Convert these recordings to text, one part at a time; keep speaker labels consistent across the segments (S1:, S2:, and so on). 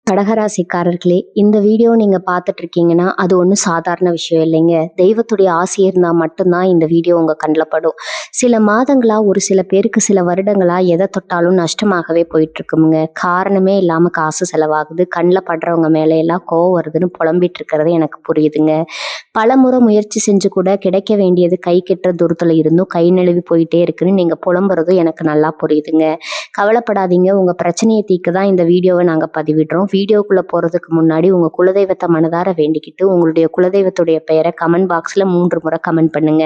S1: கடகராசிக்காரர்களே, இந்த வீடியோ நீங்க பார்த்துட்டு இருக்கீங்கன்னா, அது ஒண்ணும் சாதாரண விஷயம் இல்லைங்க. தெய்வத்துடைய ஆசி இருந்தா மட்டும்தான் இந்த வீடியோ உங்க கண்ல படும். சில மாதங்களா, ஒரு சில பேருக்கு சில வருடங்களா எத தொட்டாலும் நஷ்டமாகவே போயிட்டு இருக்குமுங்க. காரணமே இல்லாம காசு செலவாகுது. கண்ல படுறவங்க மேல எல்லாம் கோவம் வருதுன்னு புலம்பிட்டு இருக்கிறது எனக்கு புரியுதுங்க. பலமுறை முயற்சி செஞ்சு கூட கிடைக்க வேண்டியது கை கெட்டுற தூரத்துல இருந்தும் கை நழுவி போயிட்டே இருக்குன்னு நீங்க புலம்புறதும் எனக்கு நல்லா புரியுதுங்க. கவலைப்படாதீங்க. உங்க பிரச்சனையை தீர்க்க தான் இந்த வீடியோவை நாங்க பதிவிடுறோம். வீடியோக்குள்ள போறதுக்கு முன்னாடி உங்க குலதெய்வத்தை மனதார வேண்டிக்கிட்டு உங்களுடைய குலதெய்வத்துடைய பெயரை கமெண்ட் பாக்ஸ்ல 3 முறை கமெண்ட் பண்ணுங்க.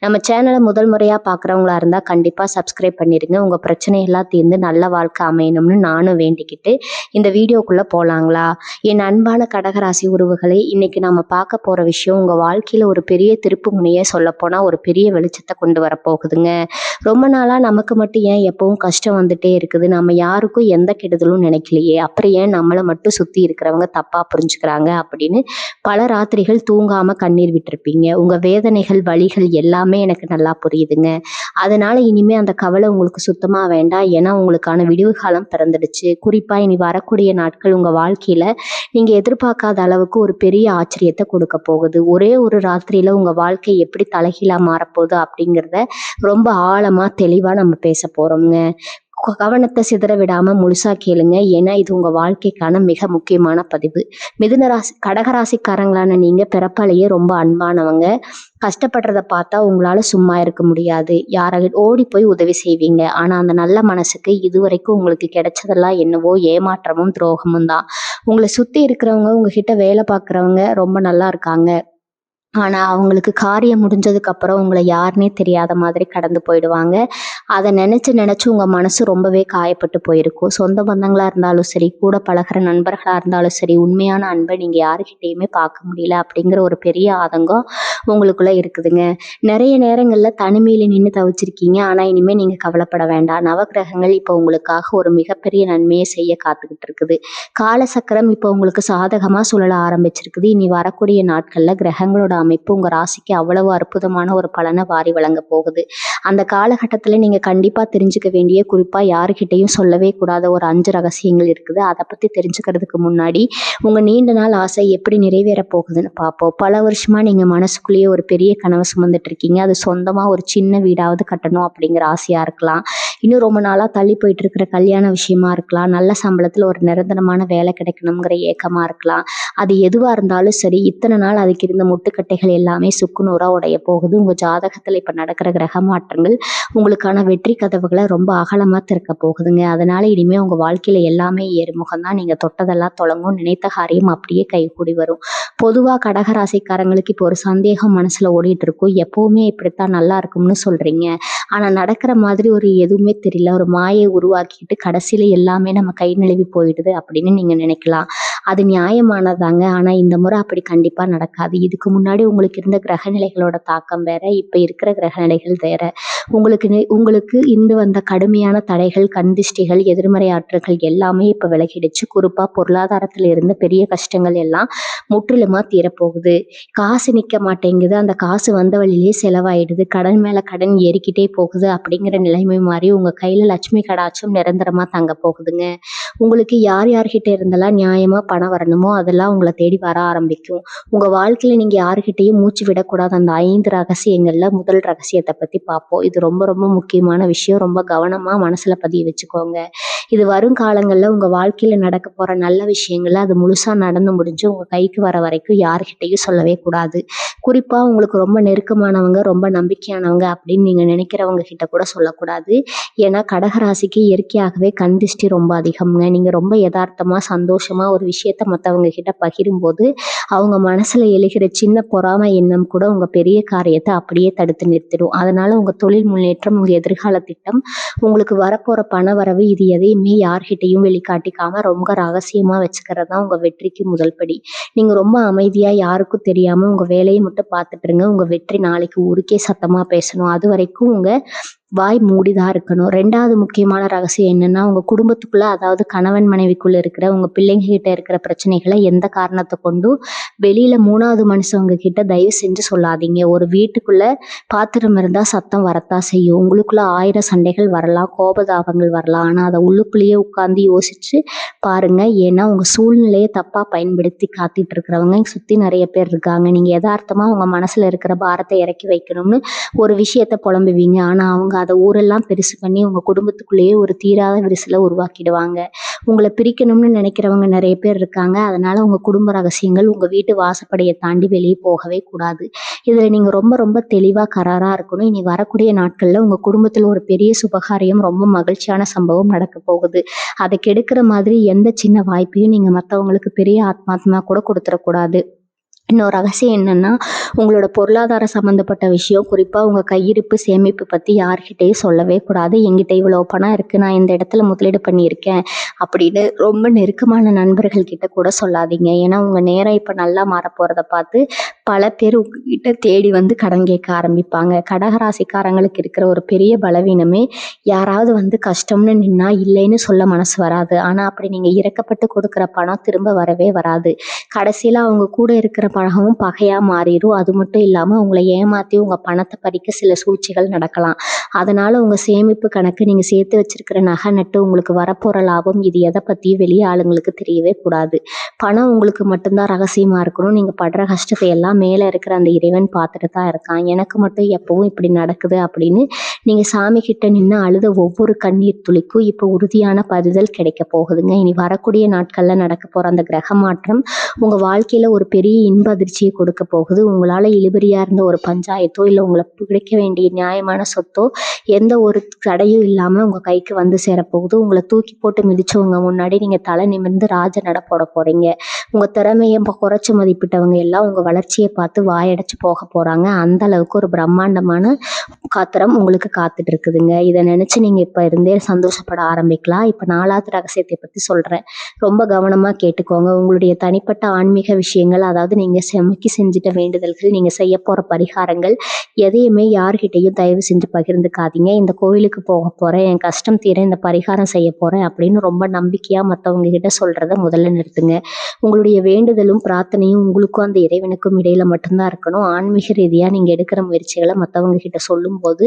S1: நம்ம சேனலை முதல் முறையா பாக்குறவங்களா இருந்தா கண்டிப்பா சப்ஸ்கிரைப் பண்ணிருங்க. உங்க பிரச்சனை எல்லாம் தீர்ந்து நல்ல வாழ்க்கை அமையணும்னு நானும் வேண்டிக்கிட்டு இந்த வீடியோக்குள்ள போலாங்களா? என் அன்பான கடகராசி உறவுகளே, இன்னைக்கு நாம பார்க்க போற விஷயம் உங்க வாழ்க்கையில ஒரு பெரிய திருப்பு முனையே சொல்ல போனா ஒரு பெரிய வெளிச்சத்தை கொண்டு வர போகுதுங்க. ரொம்ப நாளா நமக்கு மட்டும் ஏன் எப்பவும் கஷ்டம் வந்துட்டே இருக்குது, நம்ம யாருக்கும் எந்த கெடுதலும் நினைக்கலையே, அப்புறம் ஏன் நம்மளை மட்டும் சுத்தி இருக்கிறவங்க தப்பா புரிஞ்சுக்கிறாங்க அப்படின்னு பல ராத்திரிகள் தூங்காம கண்ணீர் விட்டிருப்பீங்க. உங்க வேதனைகள் வலிகள் எல்லாமே எனக்கு நல்லா புரியுதுங்க. அதனால இனிமே அந்த கவலை உங்களுக்கு சுத்தமா வேண்டாம். ஏன்னா உங்களுக்கான விடிவு காலம் பிறந்துடுச்சு. குறிப்பா இனி வரக்கூடிய நாட்கள் உங்க வாழ்க்கையில நீங்க எதிர்பார்க்காத அளவுக்கு ஒரு பெரிய ஆச்சரியத்தை கொடுக்க போகுது. ஒரே ஒரு ராத்திரியில உங்க வாழ்க்கை எப்படி தலைகீழா மாறப்போகுது அப்படிங்கிறத ரொம்ப ஆழமா தெளிவா நம்ம பேச போறோம்ங்க. கவனத்தை சிதற விடாம முழுசா கேளுங்க. ஏன்னா இது உங்க வாழ்க்கைக்கான மிக முக்கியமான பதிவு. கடகராசிக்காரங்களான நீங்க பிறப்பாலேயே ரொம்ப அன்பானவங்க. கஷ்டப்படுறத பார்த்தா உங்களால சும்மா இருக்க முடியாது. ஓடி போய் உதவி செய்வீங்க. ஆனா அந்த நல்ல மனசுக்கு இதுவரைக்கும் உங்களுக்கு கிடைச்சதெல்லாம் என்னவோ ஏமாற்றமும் துரோகமும் தான். உங்களை சுத்தி இருக்கிறவங்க, உங்ககிட்ட வேலை பார்க்குறவங்க ரொம்ப நல்லா இருக்காங்க. ஆனா அவங்களுக்கு காரியம் முடிஞ்சதுக்கு அப்புறம் உங்களை யாருன்னே தெரியாத மாதிரி கடந்து போயிடுவாங்க. அதை நினைச்சு உங்க மனசு ரொம்பவே காயப்பட்டு போயிருக்கும். சொந்த பந்தங்களா இருந்தாலும் சரி, கூட பழகுற நண்பர்களா இருந்தாலும் சரி, உண்மையான அன்பை நீங்க யாருக்கிட்டையுமே பார்க்க முடியல அப்படிங்கிற ஒரு பெரிய ஆதங்கம் உங்களுக்குள்ள இருக்குதுங்க. நிறைய நேரங்கள்ல தனிமையில நின்று தவிச்சிருக்கீங்க. ஆனா இனிமே நீங்க கவலைப்பட வேண்டாம். நவகிரகங்கள் இப்போ உங்களுக்காக ஒரு மிகப்பெரிய நன்மையை செய்ய காத்துக்கிட்டு இருக்குது. காலசக்கரம் இப்போ உங்களுக்கு சாதகமா சுழல ஆரம்பிச்சிருக்குது. இனி வரக்கூடிய நாட்கள்ல கிரகங்களோட அமைப்பு உங்க ராசிக்கு அவ்வளவு அற்புதமான ஒரு பலனை வாரி வழங்க போகுது. அந்த காலகட்டத்துல நீங்க கண்டிப்பா தெரிஞ்சுக்க வேண்டிய, குறிப்பா யாருக்கிட்டையும் சொல்லவே கூடாத ஒரு 5 ரகசியங்கள் இருக்குது. அதை பத்தி தெரிஞ்சுக்கிறதுக்கு முன்னாடி உங்க நீண்ட நாள் ஆசை எப்படி நிறைவேற போகுதுன்னு பார்ப்போம். பல வருஷமா நீங்க மனசுக்குள்ளேயே ஒரு பெரிய கனவு சுமந்துட்டு இருக்கீங்க. அது சொந்தமா ஒரு சின்ன வீடாவது கட்டணும் அப்படிங்கிற ஆசையா இருக்கலாம். இன்னும் ரொம்ப நாளா தள்ளி போயிட்டு இருக்கிற கல்யாண விஷயமா இருக்கலாம். நல்ல சம்பளத்துல ஒரு நிரந்தரமான வேலை கிடைக்கணுங்கிற ஏக்கமா இருக்கலாம். அது எதுவா இருந்தாலும் சரி, இத்தனை நாள் அதுக்கு இருந்த முட்டுக்கட்டைகள் எல்லாமே சுக்குநூறா உடைய போகுது. உங்க ஜாதகத்துல இப்ப நடக்கிற கிரக மாற்றங்கள் உங்களுக்கான வெற்றி கதவுகளை ரொம்ப அகலமா திறக்க போகுதுங்க. அதனால இனிமே உங்க வாழ்க்கையில எல்லாமே ஏறுமுகம் தான். நீங்க தொட்டதெல்லாம் தொடங்கும். நினைத்த காரியம் அப்படியே கைகூடி வரும். பொதுவா கடகராசிக்காரங்களுக்கு இப்போ ஒரு சந்தேகம் மனசுல ஓடிட்டு இருக்கும். எப்பவுமே இப்படித்தான் நல்லா இருக்கும்னு சொல்றீங்க, ஆனா நடக்கிற மாதிரி ஒரு எதுவுமே தெரியல, ஒரு மாயை உருவாக்கிட்டு கடைசியில எல்லாமே நம்ம கை நழுவி போயிடுது அப்படின்னு நீங்க நினைக்கலாம். அது நியாயமானதாங்க. ஆனா இந்த முறை அப்படி கண்டிப்பா நடக்காது. இதுக்கு முன்னாடி உங்களுக்கு இருந்த கிரகநிலைகளோட தாக்கம் வேற, இப்ப இருக்கிற கிரகநிலைகள் வேற. உங்களுக்கு இருந்து வந்த கடுமையான தடைகள், கண்திஷ்டிகள், எதிர்மறை ஆற்றல்கள் எல்லாமே இப்ப விலகிடுச்சு. குறிப்பா பொருளாதாரத்துல இருந்த பெரிய கஷ்டங்கள் எல்லாம் முற்றிலுமா தீரப்போகுது. காசு நிக்க மாட்டேங்குது. அந்த காசு வந்த வழியிலேயே செலவாயிடுது. கடன் மேல கடன் ஏறிக்கிட்டே போகுது அப்படிங்கிற நிலைமை மாறி உங்க கையில லட்சுமி கடாட்சம் நிரந்தரமா தங்க போகுதுங்க. உங்களுக்கு யார்கிட்ட இருந்தெல்லாம் நியாயமா பணம் வரணுமோ அதெல்லாம் உங்களை தேடி வர ஆரம்பிக்கும். உங்க வாழ்க்கையில நீங்க யாருக்கிட்டையும் மூச்சு விடக்கூடாத அந்த 5 ரகசியங்கள்ல முதல் ரகசியத்தை பத்தி பார்ப்போம். இது ரொம்ப ரொம்ப முக்கியமான விஷயம். ரொம்ப கவனமா மனசுல பதிய வச்சுக்கோங்க. இது வருங்காலங்கள்ல உங்க வாழ்க்கையில நடக்க போற நல்ல விஷயங்கள்ல அது முழுசா நடந்து முடிஞ்சு உங்க கைக்கு வர வரைக்கும் யாருக்கிட்டையும் சொல்லவே கூடாது. குறிப்பா உங்களுக்கு ரொம்ப நெருக்கமானவங்க, ரொம்ப நம்பிக்கையானவங்க அப்படின்னு நீங்க நினைக்கிறவங்க கிட்ட கூட சொல்லக்கூடாது. ஏன்னா கடகராசிக்கு இயற்கையாகவே கண் திருஷ்டி ரொம்ப அதிகம்ங்க. நீங்க ரொம்ப யதார்த்தமா சந்தோஷமா ஒரு விஷயத்த மற்றவங்க கிட்ட பகிரும்போது அவங்க மனசுல எழுகிற சின்ன பொறாமை எண்ணம் கூட உங்க பெரிய காரியத்தை அப்படியே தடுத்து நிறுத்திடும். அதனால உங்க தொழில் முன்னேற்றம், உங்க எதிர்கால திட்டம், உங்களுக்கு வரப்போற பண வரவு, இது எதையுமே யார்கிட்டையும் வெளிக்காட்டிக்காம ரொம்ப ரகசியமா வச்சுக்கிறது தான் உங்க வெற்றிக்கு முதல் படி. நீங்க ரொம்ப அமைதியா யாருக்கும் தெரியாம உங்க வேலையை மட்டும் பார்த்துட்டு இருங்க. உங்க வெற்றி நாளைக்கு ஊருக்கே சத்தமா பேசணும். அது வரைக்கும் உங்க வாய் மூடிதான் இருக்கணும். 2வது முக்கியமான ரகசியம் என்னன்னா, உங்க குடும்பத்துக்குள்ள அதாவது கணவன் மனைவிக்குள்ள இருக்கிற உங்க பிள்ளைங்க கிட்ட இருக்கிற பிரச்சனைகள எந்த காரணத்த கொண்டும் வெளியில 3வது மனுஷவங்க கிட்ட தயவு செஞ்சு சொல்லாதீங்க. ஒரு வீட்டுக்குள்ள பாத்திரம் இருந்தா சத்தம் வரத்தான் செய்யும். உங்களுக்குள்ள 1000 சண்டைகள் வரலாம், கோபதாபங்கள் வரலாம். ஆனா அத உள்ளுக்குள்ளேயே உட்கார்ந்து யோசிச்சு பாருங்க. ஏன்னா உங்க சூழ்நிலைய தப்பா பயன்படுத்தி காத்துட்டு இருக்கிறவங்க சுத்தி நிறைய பேர் இருக்காங்க. நீங்க எதார்த்தமா உங்க மனசுல இருக்கிற பாரத்தை இறக்கி வைக்கணும்னு ஒரு விஷயத்த புலம்புவீங்க. ஆனா அவங்க அத ஊரெல்லாம் பெருசு பண்ணி உங்க குடும்பத்துக்குள்ளேயே ஒரு தீராத விரிசல உருவாக்கிடுவாங்க. உங்களை பிரிக்கணும்னு நினைக்கிறவங்க நிறைய பேர் இருக்காங்க. அதனால உங்க குடும்ப ரகசியங்கள் உங்க வீட்டு வாசப்படியை தாண்டி வெளியே போகவே கூடாது. இதுல நீங்க ரொம்ப ரொம்ப தெளிவா கராரா இருக்கணும். இனி வரக்கூடிய நாட்கள்ல உங்க குடும்பத்துல ஒரு பெரிய சுபகாரியம், ரொம்ப மகிழ்ச்சியான சம்பவம் நடக்க போகுது. அதை கெடுக்கிற மாதிரி எந்த சின்ன வாய்ப்பையும் நீங்க மத்தவங்களுக்கு பெரிய ஆத்மாத்மா கூட கொடுத்துடக்கூடாது. இன்னொரு ரகசியம் என்னன்னா, உங்களோட பொருளாதார சம்மந்தப்பட்ட விஷயம், குறிப்பா உங்க கையிருப்பு, சேமிப்பு பத்தி யார்கிட்டயும் சொல்லவே கூடாது. என்கிட்ட இவ்வளோ பணம் இருக்கு, நான் இந்த இடத்துல முதலீடு பண்ணியிருக்கேன் அப்படின்னு ரொம்ப நெருக்கமான நண்பர்கள் கிட்ட கூட சொல்லாதீங்க. ஏன்னா உங்க நேரம் இப்ப நல்லா மாறப்போறத பார்த்து பல பேர் உங்ககிட்ட தேடி வந்து கடன் கேட்க ஆரம்பிப்பாங்க. கடகராசிக்காரங்களுக்கு இருக்கிற ஒரு பெரிய பலவீனமே, யாராவது வந்து கஷ்டம்னு நின்னா இல்லைன்னு சொல்ல மனசு வராது. ஆனா அப்படி நீங்க இறக்கப்பட்டு கொடுக்குற பணம் திரும்ப வரவே வராது. கடைசியில அவங்க கூட இருக்கிற பழகவும் பகையா மாறிடும். அது மட்டும் இல்லாம உங்களை ஏமாத்தி உங்க பணத்தை பறிக்க சில சூழ்ச்சிகள் நடக்கலாம். அதனால உங்க சேமிப்பு கணக்கு, நீங்க சேர்த்து வச்சிருக்கிற நகை நட்டு, உங்களுக்கு வரப்போற லாபம், இது எதை பத்தியும் வெளியே ஆளுங்களுக்கு தெரியவே கூடாது. பணம் உங்களுக்கு மட்டும்தான் ரகசியமா இருக்கணும். நீங்க படுற கஷ்டத்தை எல்லாம் மேல இருக்கிற அந்த இறைவன் பார்த்துட்டு தான் இருக்கான். எனக்கு மட்டும் எப்பவும் இப்படி நடக்குது அப்படின்னு நீங்க சாமி கிட்ட நின்று அழுத ஒவ்வொரு கண்ணீர் துளிக்கும் இப்போ உறுதியான பதில் கிடைக்க போகுதுங்க. இனி வரக்கூடிய நாட்கள்ல நடக்க போற அந்த கிரக மாற்றம் உங்க வாழ்க்கையில ஒரு பெரிய இன்ப அதிர்ச்சியை கொடுக்க போகுது. உங்களால இழுபறியா இருந்த ஒரு பஞ்சாயத்தோ இல்லை உங்களுக்கு கிடைக்க வேண்டிய நியாயமான சொத்தோ எந்த ஒரு தடையும் இல்லாம உங்க கைக்கு வந்து சேரப்போகுது. உங்களை தூக்கி போட்டு மிதிச்சவங்க முன்னாடி நீங்க தலை நிமிர்ந்து ராஜ நட போட போறீங்க. உங்க திறமையை குறைச்சு மதிப்பிட்டவங்க எல்லாம் உங்க வளர்ச்சியை பார்த்து வாயடைச்சு போக போறாங்க. அந்த அளவுக்கு ஒரு பிரம்மாண்டமான காத்திரம் உங்களுக்கு காத்துட்டு இருக்குதுங்க. இதை நினைச்சு நீங்க இப்ப இருந்தே சந்தோஷப்பட ஆரம்பிக்கலாம். இப்ப 4வது ரகசியத்தை பத்தி சொல்றேன். ரொம்ப கவனமா கேட்டுக்கோங்க. உங்களுடைய தனிப்பட்ட ஆன்மீக விஷயங்கள், அதாவது நீங்க செஞ்சிட்ட வேண்டுதல்கள், நீங்க செய்ய போற பரிகாரங்கள் எதையுமே யார்கிட்டையும் தயவு செஞ்சு பகிர்ந்துக்காதீங்க. இந்த கோயிலுக்கு போக போறேன், என் கஷ்டம் தீர இந்த பரிகாரம் செய்ய போறேன் அப்படின்னு ரொம்ப நம்பிக்கையா மற்றவங்க கிட்ட சொல்றத முதல்ல நிறுத்துங்க. உங்களுடைய வேண்டுதலும் பிரார்த்தனையும் உங்களுக்கும் அந்த இறைவனுக்கும் இடையில மட்டும்தான் இருக்கணும். ஆன்மீக ரீதியா நீங்க எடுக்கிற முயற்சிகளை மற்றவங்க கிட்ட சொல்லும் போது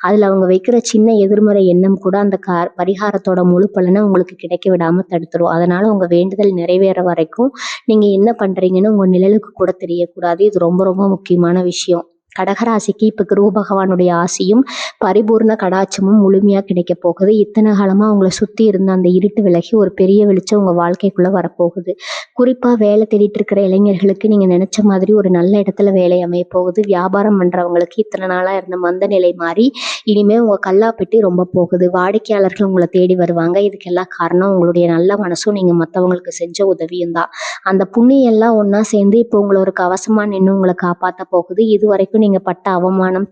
S1: அதுல அவங்க வைக்கிற சின்ன எதிர்மறை எண்ணம் கூட அந்த பரிகாரத்தோட முழு பலனை உங்களுக்கு கிடைக்க விடாம தடுத்துரும். அதனால உங்க வேண்டுதல் நிறைவேற வரைக்கும் நீங்க என்ன பண்றீங்கன்னு உங்க நிழலுக்கு கூட தெரியக்கூடாது. இது ரொம்ப ரொம்ப முக்கியமான விஷயம். கடகராசிக்கு இப்ப குரு பகவானுடைய ஆசியும் பரிபூர்ண கடாட்சமும் முழுமையா கிடைக்க போகுது. இத்தனை காலமா உங்களை சுத்தி இருந்த அந்த இருட்டு விலகி ஒரு பெரிய வெளிச்சம் உங்க வாழ்க்கைக்குள்ள வரப்போகுது. குறிப்பா வேலை தேடிட்டு இருக்கிற இளைஞர்களுக்கு நீங்க நினைச்ச மாதிரி ஒரு நல்ல இடத்துல வேலை அமைய போகுது. வியாபாரம் பண்றவங்களுக்கு இத்தனை நாளா இருந்த மந்த நிலை மாறி இனிமே உங்க கல்லாப்பெட்டி ரொம்ப போகுது. வாடிக்கையாளர்கள் உங்களை தேடி வருவாங்க. இதுக்கெல்லாம் காரணம் உங்களுடைய நல்ல மனசும் நீங்க மற்றவங்களுக்கு செஞ்ச உதவியும் தான். அந்த புண்ணியம் எல்லாம் ஒன்னா சேர்ந்து இப்போ உங்களை ஒரு கவசமா நின்று உங்களை காப்பாற்ற போகுது. இது வரைக்கும் நீங்க பட்ட அவமானம்,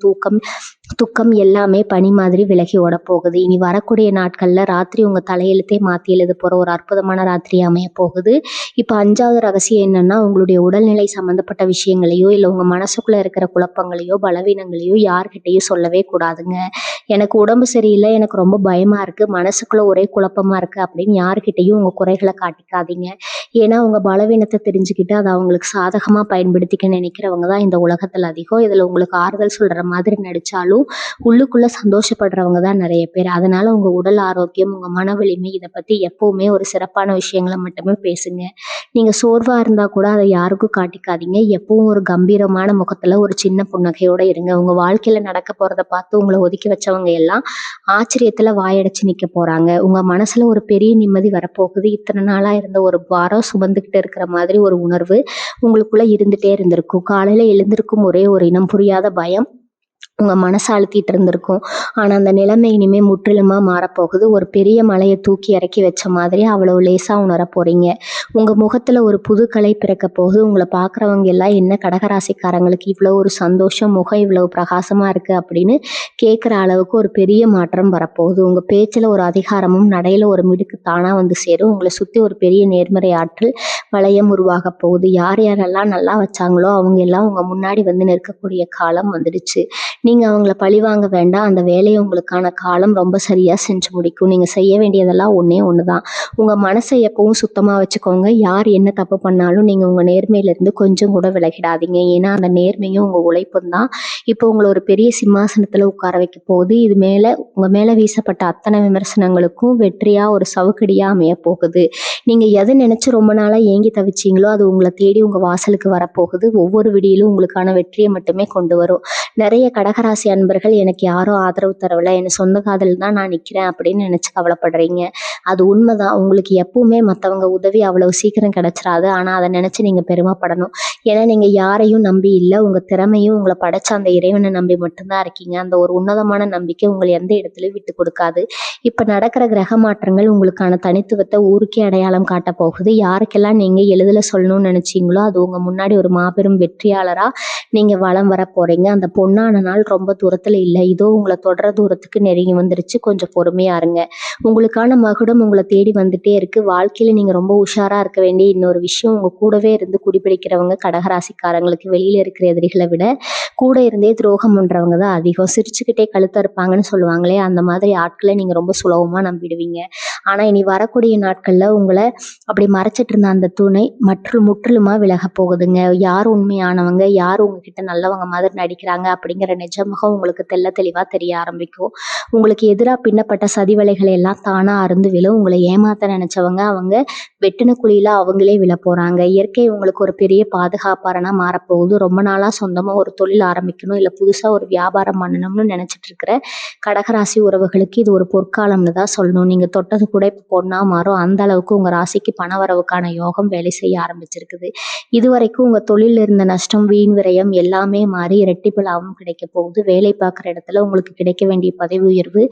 S1: துக்கம் எல்லாமே பனி மாதிரி விலகி ஓட போகுது. இனி வரக்கூடிய நாட்கள்ல ராத்திரி உங்க தலையெழுத்தே மாத்தி எழுத போற ஒரு அற்புதமான ராத்திரி அமைய போகுது. இப்ப 5வது ரகசியம் என்னன்னா, உங்களுடைய உடல்நிலை சம்பந்தப்பட்ட விஷயங்களையோ இல்லை உங்க மனசுக்குள்ள இருக்கிற குழப்பங்களையோ பலவீனங்களையோ யார்கிட்டையும் சொல்லவே கூடாதுங்க. எனக்கு உடம்பு சரியில்லை, எனக்கு ரொம்ப பயமா இருக்கு, மனசுக்குள்ள ஒரே குழப்பமா இருக்கு அப்படின்னு யார்கிட்டையும் உங்க குறைகளை காட்டிக்காதீங்க. ஏன்னா உங்க பலவீனத்தை தெரிஞ்சுக்கிட்டு அதை அவங்களுக்கு சாதகமா பயன்படுத்திக்க நினைக்கிறவங்க தான் இந்த உலகத்துல அதிகம். இதுல உங்களுக்கு ஆறுதல் சொல்ற மாதிரி நடிச்சாலும் உள்ளுக்குள்ள சந்தோஷப்படுறவங்க தான் நிறைய பேர். அதனால உங்க உடல் ஆரோக்கியம், உங்க மன வலிமை, இதை பத்தி எப்பவுமே ஒரு சிறப்பான விஷயங்களை மட்டுமே பேசுங்க. நீங்க சோர்வா இருந்தா கூட அதை யாருக்கும் காட்டிக்காதீங்க. எப்பவும் ஒரு கம்பீரமான முகத்துல ஒரு சின்ன புன்னகையோட இருங்க. உங்க வாழ்க்கையில நடக்க போறதை பார்த்து உங்களை ஒதுக்கி வச்சவங்க எல்லாம் ஆச்சரியத்துல வாயடைச்சு நிக்க போறாங்க. உங்க மனசுல ஒரு பெரிய நிம்மதி வரப்போகுது. இத்தனை நாளா இருந்த ஒரு வாரம் சுமந்துகிட்டு இருக்கிற மாதிரி ஒரு உணர்வு உங்களுக்குள்ள இருந்துட்டே இருந்திருக்கும். காலையில எழுந்திருக்கும் ஒரே ஒரு இனம் புரியாத பயம் உங்க மனசை அழுத்திட்டு இருந்திருக்கும். ஆனா அந்த நிலைமை இனிமே முற்றிலுமா மாறப்போகுது. ஒரு பெரிய மலையை தூக்கி இறக்கி வச்ச மாதிரி அவ்வளவு லேசா உணர போறீங்க. உங்க முகத்துல ஒரு புது கலை பிறக்க போகுது. உங்களை பாக்குறவங்க எல்லாம் என்ன கடகராசிக்காரங்களுக்கு இவ்வளவு ஒரு சந்தோஷம், முகம் இவ்வளவு பிரகாசமா இருக்கு அப்படின்னு கேட்குற அளவுக்கு ஒரு பெரிய மாற்றம் வரப்போகுது. உங்க பேச்சுல ஒரு அதிகாரமும் நடையில ஒரு மிடுக்கு தானா வந்து சேரும். உங்களை சுத்தி ஒரு பெரிய நேர்மறை ஆற்றல் வளையம் உருவாக போகுது. யார் யாரெல்லாம் நல்லா வச்சாங்களோ அவங்க எல்லாம் உங்க முன்னாடி வந்து நிற்கக்கூடிய காலம் வந்துடுச்சு. நீங்க அவங்கள பழிவாங்க வேண்டாம். அந்த வேலையை உங்களுக்கான காலம் ரொம்ப சரியா செஞ்சு முடிக்கும். நீங்க செய்ய வேண்டியதெல்லாம் ஒண்ணே ஒண்ணுதான். உங்க மனசை எப்பவும் சுத்தமா வச்சுக்கோங்க. யார் என்ன தப்பு பண்ணாலும் நீங்க உங்க நேர்மையிலிருந்து கொஞ்சம் கூட விலகிடாதீங்க. ஏன்னா அந்த நேர்மையும் உங்க உழைப்பும் தான் இப்போ உங்கள ஒரு பெரிய சிம்மாசனத்துல உட்கார வைக்க போகுது. இது மேல உங்க மேல வீசப்பட்ட அத்தனை விமர்சனங்களுக்கும் வெற்றியா ஒரு சவுக்கடியா அமைய போகுது. நீங்க எதை நினைச்சு ரொம்ப நாளா ஏங்கி தவிச்சீங்களோ அது உங்களை தேடி உங்க வாசலுக்கு வரப்போகுது. ஒவ்வொரு விடியிலும் உங்களுக்கான வெற்றியை மட்டுமே கொண்டு வரும். நிறைய கடகராசி அன்பர்கள் எனக்கு யாரும் ஆதரவு தரவில்லை, என் சொந்த காதல் தான் நான் நிக்கிறேன் அப்படின்னு நினைச்சு கவலைப்படுறீங்க. அது உண்மைதான். உங்களுக்கு எப்பவுமே மற்றவங்க உதவி அவ்வளவு சீக்கிரம் கிடைச்சிடாது. ஆனா அதை நினைச்சு நீங்க பெருமைப்படணும். ஏன்னா நீங்க யாரையும் நம்பி இல்லை, உங்க திறமையும் உங்களை படைச்ச அந்த இறைவனை நம்பி மட்டும்தான் இருக்கீங்க. அந்த ஒரு உன்னதமான நம்பிக்கை உங்களை எந்த இடத்துலயும் விட்டு கொடுக்காது. இப்ப நடக்கிற கிரக மாற்றங்கள் உங்களுக்கான தனித்துவத்தை ஊருக்கே அடையாளம் காட்ட போகுது. யாருக்கெல்லாம் நீங்க எளிதில் சொல்லணும்னு நினைச்சீங்களோ அது உங்க முன்னாடி ஒரு மாபெரும் வெற்றியாளரா நீங்க வலம் வர போறீங்க. அந்த பொன்னான நாள் ரொம்ப தூரத்துல இல்லை, இதோ உங்களை தொடர தூரத்துக்கு நெருங்கி வந்துருச்சு. கொஞ்சம் பொறுமையா இருங்க. உங்களுக்கான மகுடம் உங்களை தேடி வந்துட்டே இருக்கு. வாழ்க்கையில நீங்க ரொம்ப உஷாரா இருக்க வேண்டிய இன்னொரு விஷயம், உங்க கூடவே இருந்து குடிபிடிக்கிறவங்க கடகராசிக்காரங்களுக்கு வெளியில இருக்கிற எதிரிகளை விட கூட இருந்தே துரோகம் பண்றவங்க தான் அதிகம். சிரிச்சுக்கிட்டே கழுத்த இருப்பாங்கன்னு சொல்லுவாங்களே, அந்த மாதிரி ஆட்களை நீங்க ரொம்ப சுலபமா நம்பிடுவீங்க. ஆனா இனி வரக்கூடிய நாட்கள்ல உங்களை அப்படி மறைச்சிட்டு இருந்த அந்த துணை முற்றிலுமா விலக போகுதுங்க. யார் உண்மையானவங்க, யார் உங்ககிட்ட நல்லவங்க மாதிரி நடிக்கிறாங்க அப்படிங்கிற நிஜமுகம் உங்களுக்கு தெள்ள தெளிவா தெரிய ஆரம்பிக்கும். உங்களுக்கு எதிராக பின்னப்பட்ட சதிவலைகளை எல்லாம் தானா அருந்து விழும். உங்களை ஏமாத்த நினைச்சவங்க அவங்க வெட்டின குழியில அவங்களே விழ போறாங்க. இயற்கை உங்களுக்கு ஒரு பெரிய பாதுகாப்பாரனா மாறப்போகுது. ரொம்ப நாளா சொந்தமா ஒரு தொழில் ஆரம்பிக்கணும், இல்ல புதுசா ஒரு வியாபாரம் பண்ணணும்னு நினைச்சிட்டு இருக்கிற கடகராசி உறவுகளுக்கு இது ஒரு பொற்காலம்னு தான் சொல்லணும். நீங்க தொட்டது கூட இப்போ பொண்ணா மாறும். அந்த அளவுக்கு உங்க ராசிக்கு பணவரவுக்கான யோகம் வேலை செய்ய ஆரம்பிச்சிருக்குது. இதுவரைக்கும் உங்க தொழில இருந்த நஷ்டம், வீண் விரயம் எல்லாமே மாறி இரட்டிப்பு லாபம் கிடைக்க போகுது. வேலை பார்க்குற இடத்துல உங்களுக்கு கிடைக்க வேண்டிய பதவி உயர்வு,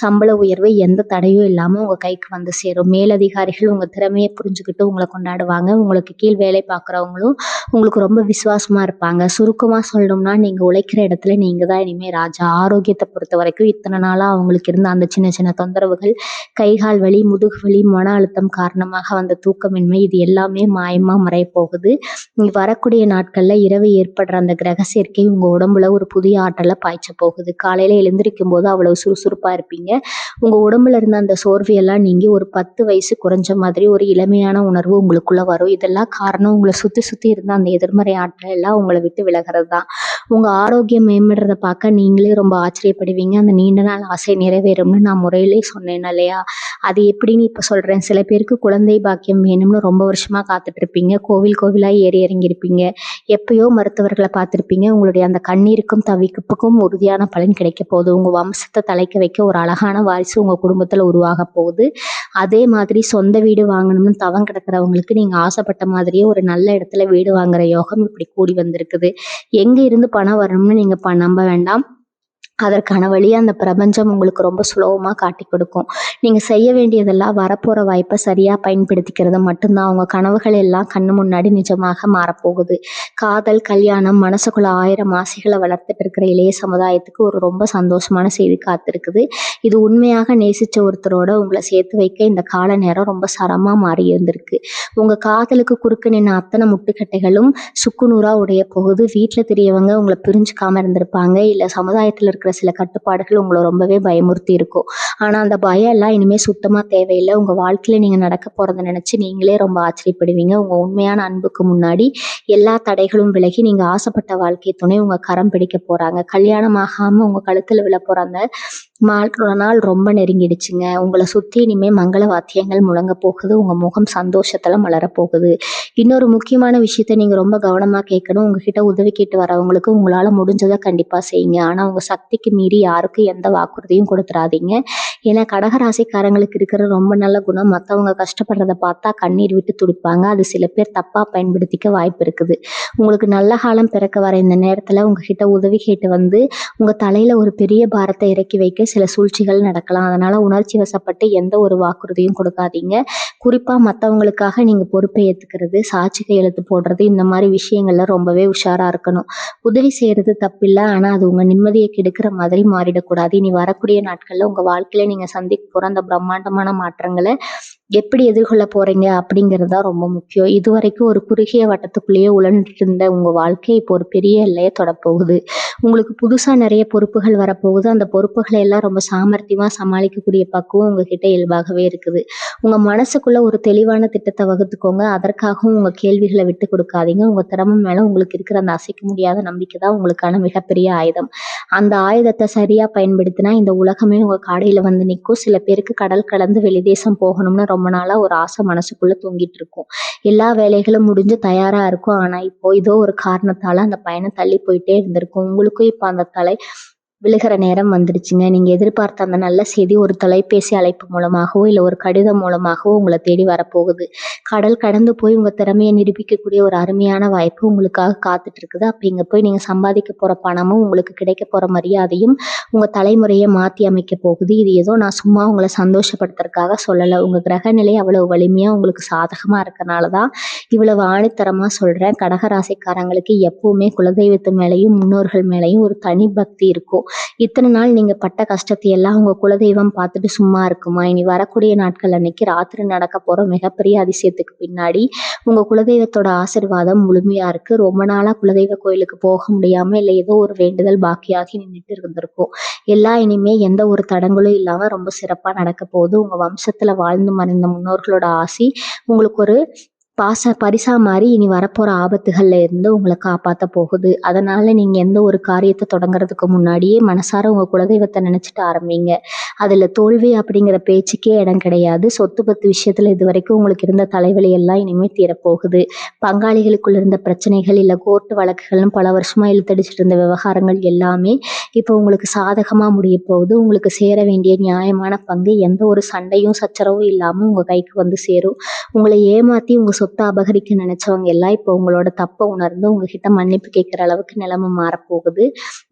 S1: சம்பள உயர்வு எந்த தடையும் இல்லாம உங்க கைக்கு வந்து சேரும். மேலதிகாரிகள் உங்க திறமையை புரிஞ்சுக்கிட்டு உங்களை கொண்டாடுவாங்க. உங்களுக்கு கீழ் வேலை பார்க்குறவங்களும் உங்களுக்கு ரொம்ப விசுவாசமா இருப்பாங்க. சுருக்கமா சொல்லணும்னா நீங்க உழைக்கிற இடத்துல நீங்க தான் இனிமே ராஜா. ஆரோக்கியத்தை பொறுத்த வரைக்கும் இத்தனை நாளா அவங்களுக்கு இருந்த அந்த சின்ன சின்ன தொந்தரவுகள், கைகால் வலி, முதுகு வலி, மன அழுத்தம் காரணமாக வந்த தூக்கமின்மை, இது எல்லாமே மாயமா மறைய போகுது. வரக்கூடிய நாட்கள்ல இரவு ஏற்படுற அந்த கிரக சேர்க்கை உங்க உடம்புல ஒரு புதிய ஆற்றலை பாய்ச்ச போகுது. காலையில எழுந்திருக்கும் போது அவ்வளவு சுறுசுறுப்பா இருப்பீங்க. உங்க உடம்புல இருந்த அந்த சோர்வையெல்லாம் நீங்கி ஒரு 10 வயசு குறைஞ்ச மாதிரி ஒரு இளமையான உணர்வு உங்களுக்குள்ள வரும். இதெல்லாம் காரணம் உங்களை சுத்தி சுத்தி இருந்த அந்த எதிர்மறை ஆற்றல் எல்லாம் உங்களை விட்டு விலகிறது தான். உங்க ஆரோக்கியம் மேம்படுறத பார்க்க நீங்களே ரொம்ப ஆச்சரியப்படுவீங்க. அந்த நீண்ட நாள் ஆசை நிறைவேறும்னு நான் முறையிலே சொன்னேன் இல்லையா? அது எப்படின்னு இப்ப சொல்றேன். சில பேருக்கு குழந்தை பாக்கியம் வேணும்னு ரொம்ப வருஷமா காத்துட்டு இருப்பீங்க. கோவில் கோவிலா ஏறி இறங்கியிருப்பீங்க. எப்பயோ மருத்துவர்களை பார்த்திருப்பீங்க. உங்களுடைய அந்த கண்ணீருக்கும் தவிப்புக்கும் உறுதியான பலன் கிடைக்க போகுது. உங்க வம்சத்தை தலைக்க வைக்க ஒரு அழகான வாரிசு உங்க குடும்பத்துல உருவாக போகுது. அதே மாதிரி சொந்த வீடு வாங்கணும்னு தவம் கிடக்கிறவங்களுக்கு நீங்க ஆசைப்பட்ட மாதிரியே ஒரு நல்ல இடத்துல வீடு வாங்குற யோகம் இப்படி கூடி வந்திருக்குது. எங்க இருந்து பணம் வரணும்னு நீங்க நம்ப வேண்டாம். அதற்கான வழியை அந்த பிரபஞ்சம் உங்களுக்கு ரொம்ப சுலபமா காட்டி கொடுக்கும். நீங்க செய்ய வேண்டியதெல்லாம் வரப்போற வாய்ப்பை சரியா பயன்படுத்திக்கிறது மட்டும்தான். உங்க கனவுகள் எல்லாம் கண்ணு முன்னாடி நிஜமாக மாறப்போகுது. காதல், கல்யாணம், மனசுக்குள்ள 1000 ஆசைகளை வளர்த்துட்டு இருக்கிற இளைய சமுதாயத்துக்கு ஒரு ரொம்ப சந்தோஷமான செய்தி காத்திருக்குது. இது உண்மையாக நேசிச்ச ஒருத்தரோட உங்களை சேர்த்து வைக்க இந்த கால நேரம் ரொம்ப சரமா மாறி இருந்திருக்கு. உங்க காதலுக்கு குறுக்க நின்ன அத்தனை முட்டுக்கட்டைகளும் சுக்குநூறா உடைய போகுது. வீட்டுல தெரியவங்க உங்களை பிரிஞ்சுக்காம இருந்திருப்பாங்க, இல்ல சமுதாயத்துல இருக்கிற சில கட்டுப்பாடுகள் உங்களை ரொம்பவே பயமுறுத்தி இருக்கும். ஆனா அந்த பயம் எல்லாம் இனிமே சுத்தமா தேவையில்லை. உங்க வாழ்க்கையில நீங்க நடக்க போறதை நினைச்சு நீங்களே ரொம்ப ஆச்சரியப்படுவீங்க. உங்க உண்மையான அன்புக்கு முன்னாடி எல்லா தடைகளும் விலகி நீங்க ஆசைப்பட்ட வாழ்க்கை துணை உங்க கரம் பிடிக்க போறாங்க. கல்யாணம் ஆகாம உங்க கழுத்துல விழ போற அந்த நாள் ரொம்ப நெருங்கிடுச்சுங்க. உங்களை சுத்தி இனிமே மங்கள வாத்தியங்கள் முழங்க போகுது. உங்க முகம் சந்தோஷத்துல மலர போகுது. இன்னொரு முக்கியமான விஷயத்த நீங்க ரொம்ப கவனமா கேட்கணும். உங்ககிட்ட உதவி கேட்டு வரவங்களுக்கு உங்களால முடிஞ்சதை கண்டிப்பா செய்யுங்க. ஆனா உங்க சக்திக்கு மீறி யாருக்கும் எந்த வாக்குறுதியும் கொடுத்துடாதீங்க. ஏன்னா கடகராசிக்காரங்களுக்கு இருக்கிற ரொம்ப நல்ல குணம், மற்றவங்க கஷ்டப்படுறத பார்த்தா கண்ணீர் விட்டு துடிப்பாங்க. அது சில பேர் தப்பா பயன்படுத்திக்க வாய்ப்பு இருக்குது. உங்களுக்கு நல்ல காலம் பிறக்க வர இந்த நேரத்துல உங்ககிட்ட உதவி கேட்டு வந்து உங்க தலையில ஒரு பெரிய பாரத்தை இறக்கி வைக்க சில சூழ்ச்சிகள் நடக்கலாம். அதனால உணர்ச்சி வசப்பட்டு எந்த ஒரு வாக்குறுதியும் கொடுக்காதீங்க. குறிப்பா மற்றவங்களுக்காக நீங்க பொறுப்பை ஏத்துக்கிறது, சாட்சி கையெழுத்து போடுறது, இந்த மாதிரி விஷயங்கள்ல ரொம்பவே உஷாரா இருக்கணும். உதவி செய்யறது தப்பில்லை, ஆனா அது உங்க நிம்மதியை கெடுக்கிற மாதிரி மாறிடக்கூடாது. இனி வரக்கூடிய நாட்கள்ல உங்க வாழ்க்கையில நீங்க சந்திக்க போற அந்த பிரம்மாண்டமான மாற்றங்களை எப்படி எதிர்கொள்ள போறீங்க அப்படிங்கிறது தான் ரொம்ப முக்கியம். இதுவரைக்கும் ஒரு குறுகிய வட்டத்துக்குள்ளேயே உழன்றுட்டு இருந்த உங்க வாழ்க்கை இப்போ ஒரு பெரிய எல்லைய தொடப்போகுது. உங்களுக்கு புதுசா நிறைய பொறுப்புகள் வரப்போகுது. அந்த பொறுப்புகளை எல்லாம் ரொம்ப சாமர்த்தியமா சமாளிக்கக்கூடிய பக்குவம் உங்ககிட்ட இயல்பாகவே இருக்குது. உங்க மனசுக்குள்ள ஒரு தெளிவான திட்டத்தை வகுத்துக்கோங்க. அதற்காகவும் உங்க கேள்விகளை விட்டு கொடுக்காதீங்க. உங்க திறமை மேல உங்களுக்கு இருக்கிற அந்த அசைக்க முடியாத நம்பிக்கை தான் உங்களுக்கான மிகப்பெரிய ஆயுதம். அந்த ஆயுதத்தை சரியா பயன்படுத்தினா இந்த உலகமே உங்க காடையில வந்து நிற்கும். சில பேருக்கு கடல் கடந்து வெளிதேசம் போகணும்னு ரொம்ப நாளா ஒரு ஆசை மனசுக்குள்ள தூங்கிட்டு இருக்கும். எல்லா வேலைகளும் முடிஞ்சு தயாரா இருக்கும். ஆனா இப்போ ஏதோ ஒரு காரணத்தால அந்த பயணம் தள்ளி போயிட்டே இருந்திருக்கும். உங்களுக்கும் இப்போ அந்த தலை விழுகிற நேரம் வந்துருச்சுங்க. நீங்க எதிர்பார்த்த அந்த நல்ல செய்தி ஒரு தொலைபேசி அழைப்பு மூலமாகவோ இல்ல ஒரு கடிதம் மூலமாகவோ உங்களை தேடி வரப்போகுது. கடல் கடந்து போய் உங்க திறமையை நிரூபிக்கக்கூடிய ஒரு அருமையான வாய்ப்பு உங்களுக்காக காத்துட்டு இருக்குது. அப்ப இங்க போய் நீங்க சம்பாதிக்க போற பணமும் உங்களுக்கு கிடைக்க போற மரியாதையும் உங்க தலைமுறையை மாத்தி அமைக்க போகுது. இது ஏதோ நான் சும்மா உங்களை சந்தோஷப்படுத்துறதுக்காக சொல்லல. உங்க கிரக நிலை அவ்வளவு வலிமையா உங்களுக்கு சாதகமா இருக்கறனாலதான் இவ்வளவு ஆணித்தரமா சொல்றேன். கடகராசிக்காரங்களுக்கு எப்பவுமே குலதெய்வத்து மேலையும் முன்னோர்கள் மேலையும் ஒரு தனி பக்தி இருக்கும். இத்தனை நாள் நீங்க பட்ட கஷ்டத்தை எல்லாம் உங்க குலதெய்வம் பார்த்துட்டு சும்மா இருக்குமா? இனி வரக்கூடிய நாட்கள் அன்னைக்கு ராத்திரி நடக்க போற மிகப்பெரிய அதிசயத்துக்கு பின்னாடி உங்க குலதெய்வத்தோட ஆசீர்வாதம் முழுமையா இருக்கு. ரொம்ப நாளா குலதெய்வ கோயிலுக்கு போக முடியாம இல்ல ஏதோ ஒரு வேண்டுதல் பாக்கியாகி நின்றுட்டு இருந்திருக்கும். எல்லாம் இனிமே எந்த ஒரு தடங்களும் இல்லாம ரொம்ப சிறப்பா நடக்க போகுது. உங்க வம்சத்துல வாழ்ந்து மறைந்த முன்னோர்களோட ஆசி உங்களுக்கு ஒரு பரிசா மாறி இனி வரப்போற ஆபத்துகள்ல இருந்து உங்களை காப்பாத்த போகுது. அதனால நீங்க எந்த ஒரு காரியத்தை தொடங்குறதுக்கு முன்னாடியே மனசார உங்க குலதெய்வத்தை நினைச்சிட்டு ஆரம்பிங்க. அதுல தோல்வி அப்படிங்கிற பேச்சுக்கே இடம் கிடையாது. சொத்து பத்து விஷயத்துல இது வரைக்கும் உங்களுக்கு இருந்த தலைவலி எல்லாம் இனிமே தீரப்போகுது. பங்காளிகளுக்குள்ள இருந்த பிரச்சனைகள் இல்ல கோர்ட்டு வழக்குகள்னு பல வருஷமா இழுத்தடிச்சிட்டு இருந்த விவகாரங்கள் எல்லாமே இப்போ உங்களுக்கு சாதகமா முடிய போகுது. உங்களுக்கு சேர வேண்டிய நியாயமான பங்கு எந்த ஒரு சண்டையும் சச்சரவும் இல்லாம உங்க கைக்கு வந்து சேரும். உங்களை ஏமாத்தி உங்க சொத்தை அபகரிக்க நினைச்சவங்க எல்லாம் இப்போ உங்களோட தப்பை உணர்ந்து உங்ககிட்ட மன்னிப்பு கேட்கிற அளவுக்கு நிலைமை மாறப்போகுது.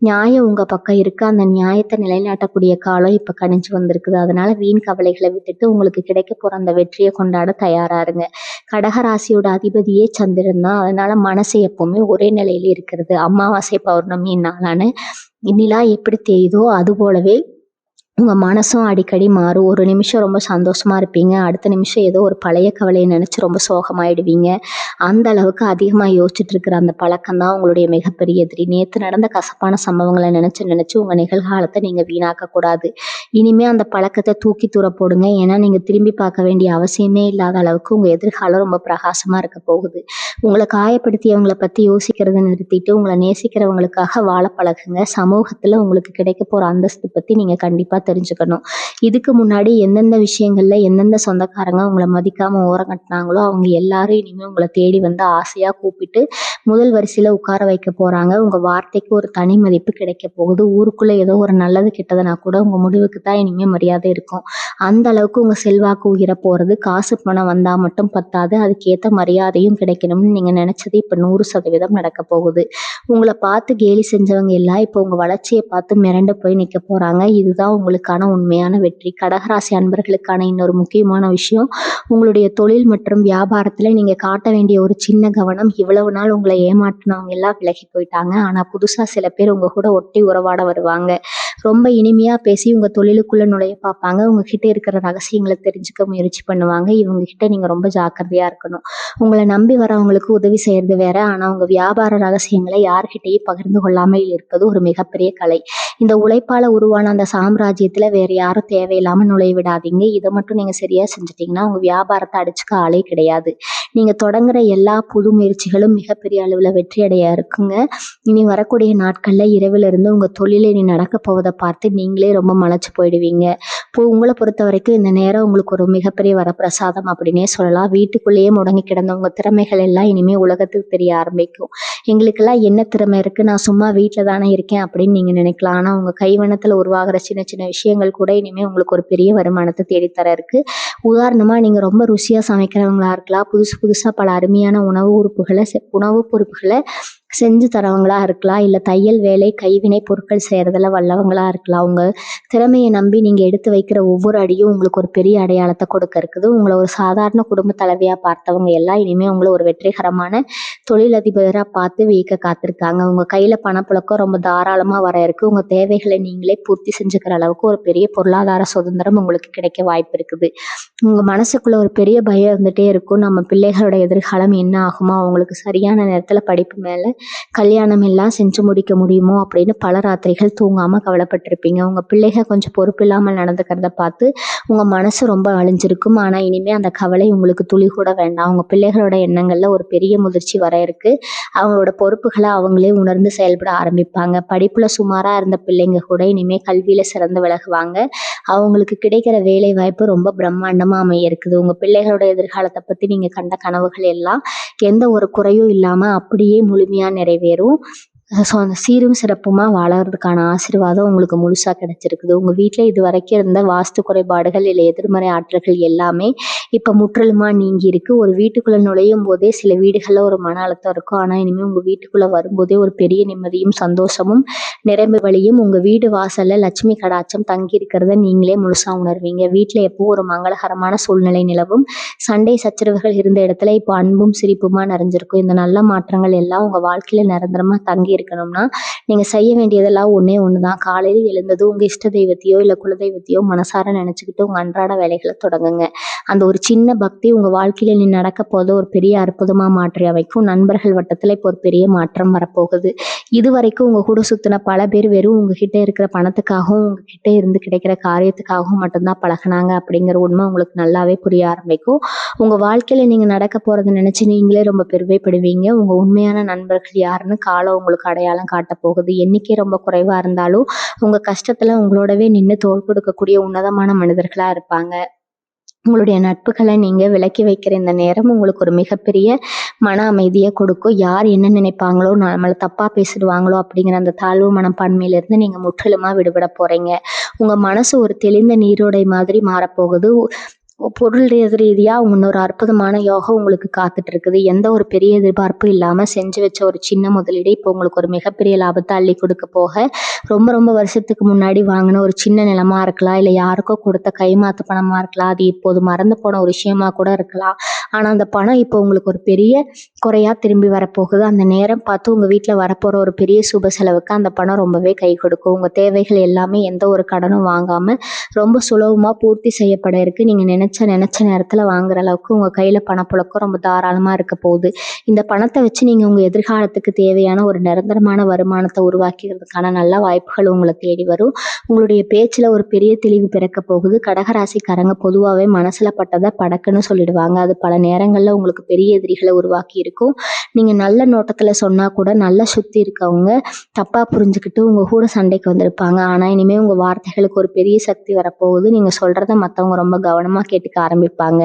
S1: நியாயம் உங்க பக்கம் இருக்கு. அந்த நியாயத்தை நிலைநாட்டக்கூடிய காலம் இப்ப கணிஞ்சு வந்திருக்குது. அதனால வீண் கவலைகளை விட்டுட்டு உங்களுக்கு கிடைக்க போற அந்த வெற்றியை கொண்டாட தயாரா இருங்க. கடகராசியோட அதிபதியே சந்திரன் தான். அதனால மனசு எப்பவுமே ஒரே நிலையில இருக்கிறது. அமாவாசை பௌர்ணமி நாளான நிலா எப்படி தெரியுதோ அது போலவே உங்க மனசும் அடிக்கடி மாறும். ஒரு நிமிஷம் ரொம்ப சந்தோஷமா இருப்பீங்க. அடுத்த நிமிஷம் ஏதோ ஒரு பழைய கவலையை நினைச்சு ரொம்ப சோகமாயிடுவீங்க. அந்த அளவுக்கு அதிகமா யோசிச்சுட்டு இருக்கிற அந்த பழக்கம் தான் உங்களுடைய மிகப்பெரிய எதிரி. நேத்து நடந்த கசப்பான சம்பவங்களை நினைச்சு நினைச்சு உங்க நிகழ்காலத்தை நீங்க வீணாக்க கூடாது. இனிமே அந்த பழக்கத்தை தூக்கி தூர போடுங்க. ஏன்னா நீங்க திரும்பி பார்க்க வேண்டிய அவசியமே இல்லாத அளவுக்கு உங்க எதிர்காலம் ரொம்ப பிரகாசமா இருக்க போகுது. உங்களை காயப்படுத்தியவங்களை பத்தி யோசிக்கிறத நிறுத்திட்டு உங்களை நேசிக்கிறவங்களுக்காக வாழ பழகுங்க. சமூகத்துல உங்களுக்கு கிடைக்க போற அந்தஸ்து பத்தி நீங்க கண்டிப்பா தெரிஞ்சுக்கணும். இதுக்கு முன்னாடி எந்தெந்த விஷயங்கள்ல எந்தெந்த சொந்தக்காரங்க உங்களை மதிக்காம ஓரம் கட்டினாங்களோ அவங்க எல்லாரும் இனிமே உங்களை தேடி வந்து ஆசையா கூப்பிட்டு முதல் வரிசையில உட்கார வைக்க போறாங்க. உங்க வார்த்தைக்கு ஒரு தனி மதிப்பு கிடைக்க போகுது. ஊருக்குள்ள ஏதோ ஒரு நல்லது கெட்டதுனா கூட உங்க முடிவுக்கு தான் இனிமே மரியாதை இருக்கும். அந்த அளவுக்கு உங்க செல்வாக்கு உயர போறது. காசு பணம் வந்தா மட்டும் பத்தாது, அதுக்கேத்த மரியாதையும் கிடைக்கணும்னு நீங்க நினைச்சது இப்ப 100% நடக்க போகுது. உங்களை பார்த்து கேலி செஞ்சவங்க எல்லாம் இப்போ உங்க வளர்ச்சியை பார்த்து மிரண்டு போய் நிக்க போறாங்க. இதுதான் உங்களுக்கான உண்மையான வெற்றி. கடகராசி அன்பர்களுக்கான இன்னொரு முக்கியமான விஷயம், உங்களுடைய தொழில் மற்றும் வியாபாரத்துல நீங்க காட்ட வேண்டிய ஒரு சின்ன கவனம். இவ்வளவு நாள் உங்களை ஏமாற்றினவங்க எல்லாம் விலகி போயிட்டாங்க. ஆனா புதுசா சில பேர் உங்க கூட ஒட்டி உறவாட வருவாங்க. ரொம்ப இனிமையா பேசி உங்க தொழிலுக்குள்ள நுழைய பார்ப்பாங்க. உங்ககிட்ட இருக்கிற ரகசியங்களை தெரிஞ்சுக்க முயற்சி பண்ணுவாங்க. இவங்க கிட்ட நீங்க ரொம்ப ஜாக்கிரதையா இருக்கணும். உங்களை நம்பி வரவங்களுக்கு உதவி செய்யறது வேற, ஆனா உங்க வியாபார ரகசியங்களை யார்கிட்டையும் பகிர்ந்து கொள்ளாமல் இருப்பது ஒரு மிகப்பெரிய கலை. இந்த உழைப்பால உருவான அந்த சாம்ராஜ்யத்துல வேற யாரும் தேவையில்லாம நுழைய விடாதீங்க. இதை மட்டும் நீங்க சரியா செஞ்சுட்டீங்கன்னா உங்க வியாபாரத்தை அடிச்சுக்க ஆளே கிடையாது. நீங்க தொடங்குற எல்லா புது முயற்சிகளும் மிகப்பெரிய அளவுல வெற்றி அடைய இருக்குங்க. இனி வரக்கூடிய நாட்கள்ல இரவுல இருந்து உங்க தொழிலை நீ நடக்க போவதை பார்த்து நீங்களே ரொம்ப மலைச்சு போயிடுவீங்க. இப்போ உங்களை பொறுத்த வரைக்கும் இந்த நேரம் உங்களுக்கு ஒரு மிகப்பெரிய வரப்பிரசாதம் அப்படின்னே சொல்லலாம். வீட்டுக்குள்ளேயே முடங்கி கிடந்த உங்க திறமைகள் எல்லாம் இனிமே உலகத்துக்கு தெரிய ஆரம்பிக்கும். எங்களுக்கெல்லாம் என்ன திறமை இருக்கு, நான் சும்மா வீட்டில் தானே இருக்கேன் அப்படின்னு நீங்க நினைக்கலாம். ஆனா உங்க கைவண்ணத்துல உருவாகிற சின்ன சின்ன விஷயங்கள் கூட இனிமே உங்களுக்கு ஒரு பெரிய வருமானத்தை தேடித்தர இருக்கு. உதாரணமா நீங்க ரொம்ப ருசியா சமைக்கிறவங்களா இருக்கலாம். புதுசு புதுசா பல அருமையான உணவு பொறுப்புகளை செஞ்சு தரவங்களா இருக்கலாம், இல்லை தையல் வேலை கைவினை பொருட்கள் செய்கிறதுல வல்லவங்களா இருக்கலாம். உங்கள் திறமையை நம்பி நீங்கள் எடுத்து வைக்கிற ஒவ்வொரு அடியும் உங்களுக்கு ஒரு பெரிய அடையாளத்தை கொடுக்க இருக்குது. உங்களை ஒரு சாதாரண குடும்ப தலைவியாக பார்த்தவங்க எல்லாம் இனிமேல் உங்களை ஒரு வெற்றிகரமான தொழிலதிபராக பார்த்து வியக்க காத்திருக்காங்க. உங்கள் கையில் பணப்புழக்கம் ரொம்ப தாராளமாக வர இருக்குது. உங்கள் தேவைகளை நீங்களே பூர்த்தி செஞ்சுக்கிற அளவுக்கு ஒரு பெரிய பொருளாதார சுதந்திரம் உங்களுக்கு கிடைக்க வாய்ப்பு இருக்குது. உங்கள் மனசுக்குள்ள ஒரு பெரிய பயம் இருந்துகிட்டே இருக்கும், நம்ம பிள்ளைகளோட எதிர்காலம் என்ன ஆகுமோ, அவங்களுக்கு சரியான நேரத்தில் படிப்பு மேலே கல்யாணம் எல்லாம் செஞ்சு முடிக்க முடியுமோ அப்படின்னு பல ராத்திரிகள் தூங்காமல் கவலைப்பட்டிருப்பீங்க. உங்கள் பிள்ளைகள் கொஞ்சம் பொறுப்பு இல்லாமல் நடந்துக்கிறத பார்த்து உங்கள் மனசு ரொம்ப அழிஞ்சிருக்கும். ஆனால் இனிமேல் அந்த கவலை உங்களுக்கு துளி கூட வேண்டாம். உங்கள் பிள்ளைகளோட எண்ணங்களில் ஒரு பெரிய முதிர்ச்சி வர இருக்கு. அவங்களோட பொறுப்புகளை அவங்களே உணர்ந்து செயல்பட ஆரம்பிப்பாங்க. படிப்பில் சுமாராக இருந்த பிள்ளைங்க கூட இனிமேல் கல்வியில் சிறந்து விலகுவாங்க. அவங்களுக்கு கிடைக்கிற வேலை வாய்ப்பு ரொம்ப பிரம்மாண்டமாக அமைய இருக்குது. உங்கள் பிள்ளைகளோட எதிர்காலத்தை பற்றி நீங்கள் கண்ட கனவுகள் எல்லாம் எந்த ஒரு குறையும் இல்லாமல் அப்படியே முழுமையாக நிறைவேறும். ஸோ அந்த சீரும் சிறப்புமாக வாழறதுக்கான ஆசீர்வாதம் உங்களுக்கு முழுசாக கிடைச்சிருக்குது. உங்கள் வீட்டில் இது வரைக்கும் இருந்த வாஸ்து குறைபாடுகள் இல்லை எதிர்மறை ஆற்றல்கள் எல்லாமே இப்போ முற்றிலுமாக நீங்கி இருக்கு. ஒரு வீட்டுக்குள்ளே நுழையும் போதே சில வீடுகளில் ஒரு மன அழுத்தம் இருக்கும். ஆனால் இனிமேல் உங்கள் வீட்டுக்குள்ளே வரும்போதே ஒரு பெரிய நிம்மதியும் சந்தோஷமும் நிரம்பி வழியும். உங்கள் வீடு வாசலில் லட்சுமி கடாட்சம் தங்கி இருக்கிறத நீங்களே முழுசாக உணர்வீங்க. வீட்டில் எப்போ ஒரு மங்களகரமான சூழ்நிலை நிலவும். சண்டை சச்சரவுகள் இருந்த இடத்துல இப்போ அன்பும் சிரிப்புமா நிறைஞ்சிருக்கும். இந்த நல்ல மாற்றங்கள் எல்லாம் உங்கள் வாழ்க்கையில் நிரந்தரமாக தங்கி இருக்கணும்னா நீங்கள் செய்ய வேண்டியதெல்லாம் ஒன்றே ஒன்று தான். காலையில் எழுந்தது உங்கள் இஷ்ட தெய்வத்தையோ இல்லை குலதெய்வத்தையோ மனசார நினச்சிக்கிட்டு உங்கள் அன்றாட வேலைகளை தொடங்குங்க. அந்த ஒரு சின்ன பக்தி உங்கள் வாழ்க்கையில் நீ நடக்க போத ஒரு பெரிய அற்புதமாக மாற்றி அமைக்கும். நண்பர்கள் வட்டத்தில் இப்போ ஒரு பெரிய மாற்றம் வரப்போகுது. இது வரைக்கும் உங்கள் கூட சுற்றின பல பேர் வெறும் உங்ககிட்ட இருக்கிற பணத்துக்காகவும் உங்ககிட்ட இருந்து கிடைக்கிற காரியத்துக்காகவும் மட்டும்தான் பழகினாங்க அப்படிங்கிற உண்மை உங்களுக்கு நல்லாவே புரிய ஆரம்பிக்கும். உங்கள் வாழ்க்கையில் நீங்கள் நடக்க போகிறத நினச்சி நீங்களே ரொம்ப பெருமைப்படுவீங்க. உங்கள் உண்மையான நண்பர்கள் யாருன்னு காலம் உங்களுக்கு அடையாளம் காட்ட போகுது. எண்ணிக்கை ரொம்ப குறைவாக இருந்தாலும் உங்கள் கஷ்டத்தில் உங்களோடவே நின்று தோள் கொடுக்கக்கூடிய உன்னதமான மனிதர்களாக இருப்பாங்க. உங்களுடைய நட்புகளை நீங்கள் விலக்கி வைக்கிற இந்த நேரம் உங்களுக்கு ஒரு மிகப்பெரிய மன அமைதியை கொடுக்கும். யார் என்ன நினைப்பாங்களோ, நம்மளை தப்பாக பேசிடுவாங்களோ அப்படிங்கிற அந்த தாழ்வு மனப்பான்மையிலேருந்து நீங்கள் முற்றிலுமாக விடுபட போகிறீங்க. உங்கள் மனசு ஒரு தெளிந்த நீரோடை மாதிரி மாறப்போகுது. பொருள் ரீதியாக இன்னொரு அற்புதமான யோகம் உங்களுக்கு காத்துட்டு இருக்குது. எந்த ஒரு பெரிய எதிர்பார்ப்பும் இல்லாமல் செஞ்சு வச்ச ஒரு சின்ன முதலீடு இப்போ உங்களுக்கு ஒரு மிகப்பெரிய லாபத்தை அள்ளி கொடுக்க போக, ரொம்ப ரொம்ப வருஷத்துக்கு முன்னாடி வாங்கின ஒரு சின்ன நிலமா இருக்கலாம், இல்லை யாருக்கோ கொடுத்த கைமாத்து பணமாக இருக்கலாம், அது இப்போது மறந்து போன ஒரு விஷயமா கூட இருக்கலாம். ஆனால் அந்த பணம் இப்போ உங்களுக்கு ஒரு பெரிய குறையாக திரும்பி வரப்போகுது. அந்த நேரம் பார்த்து உங்கள் வீட்டில் வரப்போகிற ஒரு பெரிய சுப செலவுக்கு அந்த பணம் ரொம்பவே கை கொடுக்கும். உங்கள் தேவைகள் எல்லாமே எந்த ஒரு கடனும் வாங்காமல் ரொம்ப சுலபமாக பூர்த்தி செய்யப்பட இருக்குது. நீங்கள் நினச்ச நேரத்தில் வாங்குற அளவுக்கு உங்கள் கையில் பணப்புழக்கம் ரொம்ப தாராளமாக இருக்க போகுது. இந்த பணத்தை வச்சு நீங்கள் உங்கள் எதிர்காலத்துக்கு தேவையான ஒரு நிரந்தரமான வருமானத்தை உருவாக்கிறதுக்கான நல்ல வாய்ப்புகள் உங்களை தேடி வரும். உங்களுடைய பேச்சில் ஒரு பெரிய தெளிவு பிறக்க போகுது. கடகராசிக்காரங்க பொதுவாகவே மனசில் பட்டதை படக்குன்னு சொல்லிடுவாங்க. அது பல நேரங்களில் உங்களுக்கு பெரிய எதிரிகளை உருவாக்கி இருக்கும். நீங்கள் நல்ல நோட்டத்தில் சொன்னால் கூட நல்லா சுற்றி இருக்கவங்க தப்பாக புரிஞ்சுக்கிட்டு உங்கள் கூட சண்டைக்கு வந்திருப்பாங்க. ஆனால் இனிமேல் உங்கள் வார்த்தைகளுக்கு ஒரு பெரிய சக்தி வரப்போகுது. நீங்கள் சொல்கிறத மற்றவங்க ரொம்ப கவனமாக கேட்டுக்க ஆரம்பிப்பாங்க.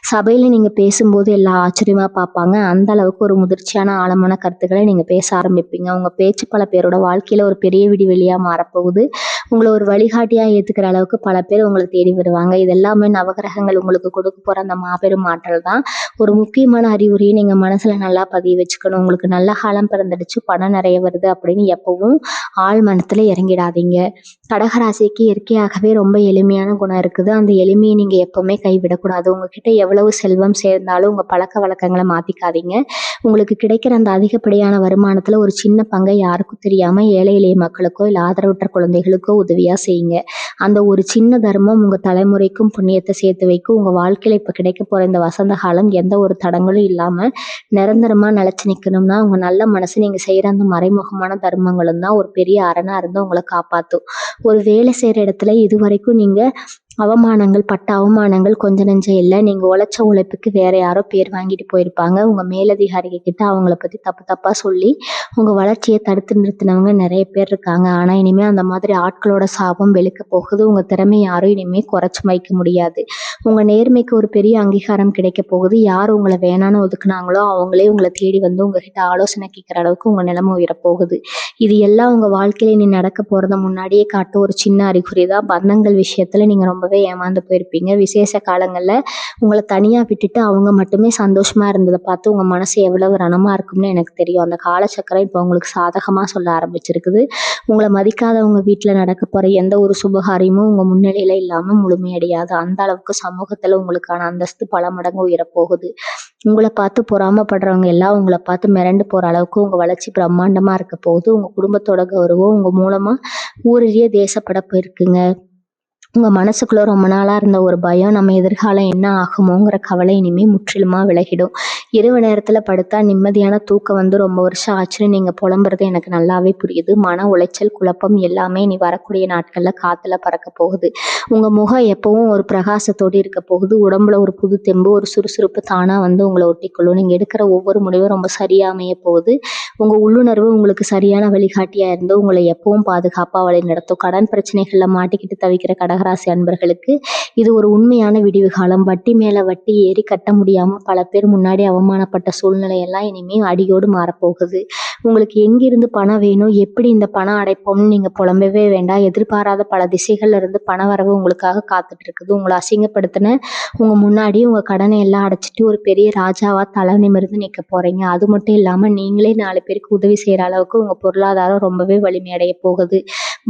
S1: சபையில் நீங்கள் பேசும்போது எல்லாம் ஆச்சரியமாக பார்ப்பாங்க. அந்த அளவுக்கு ஒரு முதிர்ச்சியான ஆழமான கருத்துக்களை நீங்கள் பேச ஆரம்பிப்பீங்க. உங்கள் பேச்சு பல பேரோட வாழ்க்கையில் ஒரு பெரிய விடிவெளியாக மாறப்போகுது. உங்களை ஒரு வழிகாட்டியாக ஏற்றுக்கிற அளவுக்கு பல பேர் உங்களை தேடி வருவாங்க. இதெல்லாமே நவகிரகங்கள் உங்களுக்கு கொடுக்க போகிற அந்த மாபெரும் ஆற்றல் தான். ஒரு முக்கியமான அறிகுறியை நீங்கள் மனசில் நல்லா பதிய வச்சுக்கணும். உங்களுக்கு நல்ல காலம் பிறந்துடுச்சு, பணம் நிறைய வருது அப்படின்னு எப்பவும் ஆள் மனத்தில் இறங்கிடாதீங்க. கடகராசிக்கு இயற்கையாகவே ரொம்ப எளிமையான குணம் இருக்குது. அந்த எளிமையை நீங்கள் எப்போவுமே கைவிடக்கூடாது. உங்ககிட்ட எவ்வளவு செல்வம் சேர்ந்தாலும் உங்கள் பழக்க வழக்கங்களை மாற்றிக்காதீங்க. உங்களுக்கு கிடைக்கிற அந்த அதிகப்படியான வருமானத்தில் ஒரு சின்ன பங்கை யாருக்கும் தெரியாமல் ஏழை எளிய மக்களுக்கோ இல்லை ஆதரவற்ற குழந்தைகளுக்கோ உதவியாக செய்யுங்க. அந்த ஒரு சின்ன தர்மம் உங்கள் தலைமுறைக்கும் புண்ணியத்தை சேர்த்து வைக்கும். உங்கள் வாழ்க்கையில் இப்போ கிடைக்க போகிற இந்த வசந்த காலம் எந்த ஒரு தடங்களும் இல்லாமல் நிரந்தரமாக நிலச்சி நிற்கணும்னா உங்கள் நல்ல மனசு நீங்கள் செய்கிற அந்த மறைமுகமான தர்மங்களும் தான் ஒரு பெரிய அரணாக இருந்து உங்களை காப்பாற்றும். ஒரு வேலை செய்கிற இடத்துல இது வரைக்கும் நீங்கள் பட்ட அவமானங்கள் கொஞ்ச நெஞ்சம் இல்லை. நீங்கள் உழைச்ச உழைப்புக்கு வேற யாரோ பேர் வாங்கிட்டு போயிருப்பாங்க. உங்கள் மேலதிகாரிகள் கிட்ட அவங்கள பற்றி தப்பாக சொல்லி உங்கள் வளர்ச்சியை தடுத்து நிறுத்தினவங்க நிறைய பேர் இருக்காங்க. ஆனால் இனிமேல் அந்த மாதிரி ஆட்களோட சாபம் வெளுக்க போகுது. உங்கள் திறமை யாரும் இனிமேல் குறைச்சி வைக்க முடியாது. உங்கள் நேர்மைக்கு ஒரு பெரிய அங்கீகாரம் கிடைக்க போகுது. யார் உங்களை வேணான்னு ஒதுக்குனாங்களோ அவங்களே உங்களை தேடி வந்து உங்ககிட்ட ஆலோசனை கேட்குற அளவுக்கு உங்கள் நிலைமை உயரப்போகுது. இது எல்லாம் உங்கள் வாழ்க்கையில நீ நடக்க போகிறத முன்னாடியே காட்டு ஒரு சின்ன அறிகுறி தான். பந்தங்கள் விஷயத்தில் நீங்கள் ரொம்ப ரொம்பவே ஏமாந்து போயிருப்பீங்க. விசேஷ காலங்கள்ல உங்கள தனியா விட்டுட்டு அவங்க மட்டுமே சந்தோஷமா இருந்தத பார்த்து உங்க மனசு எவ்வளவு ரணமா இருக்கும்னு எனக்கு தெரியும். அந்த காலச்சக்கரம் இப்போ உங்களுக்கு சாதகமா சொல்ல ஆரம்பிச்சிருக்குது. உங்கள மதிக்காதவங்க வீட்ல நடக்க போற எந்த ஒரு சுபகாரியமும் உங்க முன்னிலையில இல்லாம முழுமையடையாது. அந்த அளவுக்கு சமூகத்துல உங்களுக்கான அந்தஸ்து பல மடங்கு உயரப்போகுது. உங்கள பார்த்து பொறாமைப்படுறவங்க எல்லாம் உங்கள பார்த்து மிரண்டு போற அளவுக்கு உங்க வளர்ச்சி பிரம்மாண்டமா இருக்க போகுது. உங்க குடும்பத்தோட கௌரவம் உங்க மூலமா ஊரறிய தேசப்பட போயிருக்குங்க. உங்க மனசுக்குள்ள ரொம்ப நாளா இருந்த ஒரு பயம், நம்ம எதிர்காலம் என்ன ஆகுமோங்கிற கவலை இனிமே முற்றிலுமா விலகிடும். இரவு நேரத்துல படுத்தா நிம்மதியான தூக்கம் வந்து ரொம்ப வருஷம் ஆச்சுன்னு நீங்க புலம்புறது எனக்கு நல்லாவே புரியுது. மன உளைச்சல், குழப்பம் எல்லாமே இனி வரக்கூடிய நாட்கள்ல காத்துல பறக்க போகுது. உங்க முகம் எப்பவும் ஒரு பிரகாசத்தோடு இருக்க போகுது. உடம்புல ஒரு புது தெம்பு, ஒரு சுறுசுறுப்பு தானா வந்து உங்களை ஒட்டிக்கொள்ளும். நீங்க எடுக்கிற ஒவ்வொரு முடிவும் ரொம்ப சரியா அமைய போகுது. உங்க உள்ளுணர்வு உங்களுக்கு சரியான வழிகாட்டியா இருந்து உங்களை எப்பவும் பாதுகாப்பா வழி நடத்தும். கடன் பிரச்சனைகள்ல மாட்டிக்கிட்டு தவிக்கிற கடகராசி அன்பர்களுக்கு இது ஒரு உண்மையான விடிவு காலம். வட்டி மேல வட்டி ஏறி கட்ட முடியாம பல பேர் முன்னாடி அவமானப்பட்ட சூழ்நிலை எல்லாம் இனிமே அடியோடு மாறப்போகுது. உங்களுக்கு எங்கிருந்து பணம் வேணும், எப்படி இந்த பணம் அடைப்போம்னு நீங்க புலம்பவே வேண்டாம். எதிர்பாராத பல திசைகள்ல இருந்து பண வரவு உங்களுக்காக காத்துட்டு இருக்குது. உங்களை அசிங்கப்படுத்தின உங்க முன்னாடி உங்க கடனை எல்லாம் அடைச்சிட்டு ஒரு பெரிய ராஜாவா தலை நிமிர்ந்து நிக்க போறீங்க. அது மட்டும் இல்லாம நீங்களே 4 பேருக்கு உதவி செய்யற அளவுக்கு உங்க பொருளாதாரம் ரொம்பவே வலிமையடைய போகுது.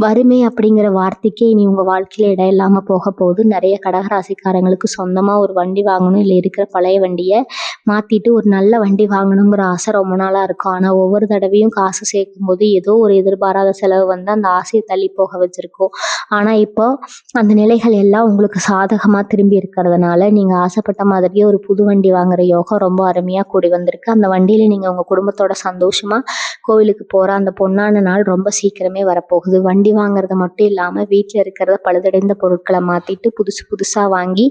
S1: வறுமை அப்படிங்கிற வார்த்தைக்கே இனி உங்க வாழ்க்கையில இடம் இல்லாம போக போகுது. நிறைய கடகராசிக்காரங்களுக்கு சொந்தமா ஒரு வண்டி வாங்கணும், இல்லை இருக்கிற பழைய வண்டியை மாத்திட்டு ஒரு நல்ல வண்டி வாங்கணுங்கிற ஆசை ரொம்ப நாளா இருக்கும். ஆனா ஒவ்வொரு தடவையும் காசு சேர்க்கும் போது ஏதோ ஒரு எதிர்பாராத செலவு வந்து அந்த ஆசையை தள்ளி போக வச்சிருக்கோம். ஆனா இப்போ அந்த நிலைகள் எல்லாம் உங்களுக்கு சாதகமா திரும்பி இருக்கிறதுனால நீங்க ஆசைப்பட்ட மாதிரியே ஒரு புது வண்டி வாங்குற யோகம் ரொம்ப அருமையா கூடி வந்திருக்கு. அந்த வண்டியில நீங்க உங்க குடும்பத்தோட சந்தோஷமா கோவிலுக்கு போற அந்த பொன்னான நாள் ரொம்ப சீக்கிரமே வரப்போகுது. வண்டி வாங்குறது மட்டும் இல்லாம வீட்டுல இருக்கிறத பழுதடைந்த பொருட்களை மாத்திட்டு புதுசு புதுசா வாங்கி